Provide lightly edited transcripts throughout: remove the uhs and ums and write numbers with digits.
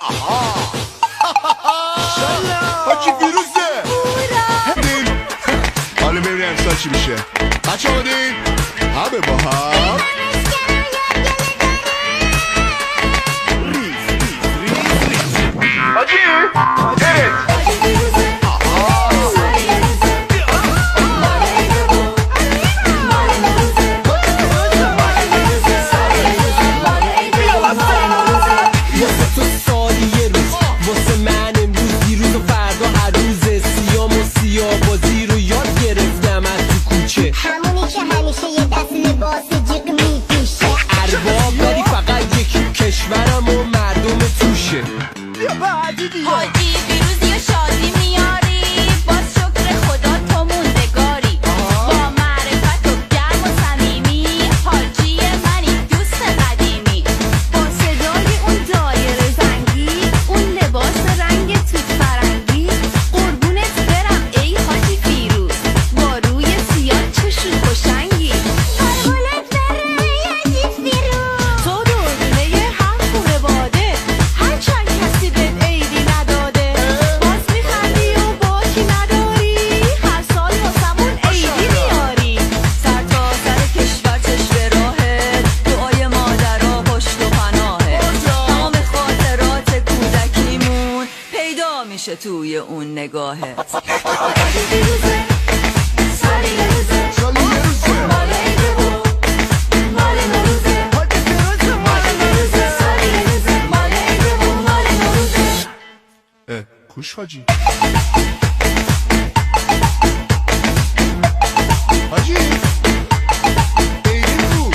آها حاجی فیروزه دین حالا ببینیم امسال چی میشه. بچه ها دین همه با هم حاجی همونی که همیشه یه دست لباس جیغ میپوشه ارباب ولی فقط یکی کشورم و مردم توشه. حاجی فیروزی و شادی میاری، باز شکر خدا تو موندگاری، با معرفت و گرم و صمیمی، حاجی منی دوست قدیمی، با صدای اون دایره زنگی، اون لباس رنگ توت فرنگی، قربونت برم ای حاجی فیروز، با روی سیاه چه شوخ و شنگی. قربونت برم ای حاجی فیروز، تو دردونه هر خونه باده، هر چند کسی بهت عیدی نداده، باز میخندی و باکی نداری، هر سال واسمون عیدی میاری، سر تا سر کشور چشم راهت، دعای مادرها پشت و پناهه، تمام خاطرات کودکیمون پیدا میشه توی اون نگاهه. کوش حاجی حاجی ایدین کو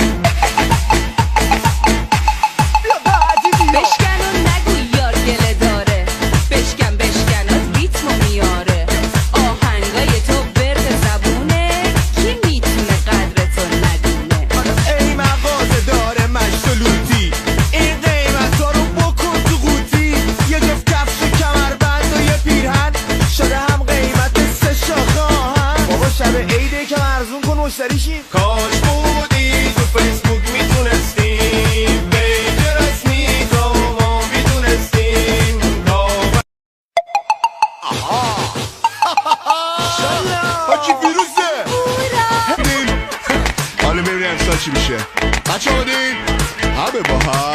بشکن و نگو یار گله داره، بشکن بشکن ریتمو میاره، آهنگای تو برد زبونه، کی میتونه قدر تو ندونه. ای مغازه داره مشتلوتی، این قیمت ها رو بکن تو قوطی، یه جفت کفش کمربند و یه پیرهن شده هم قیمت 3 شاخه آهن. بابا شب عیده که ارزون کن مشتری شیم. کاش بودی تو فیسبوک میتونستیم پیج رسمی تو ما میدونستیم. حاجی فیروزه دین حالا ببینیم امسال چی میشه. بچه ها دین همه با هم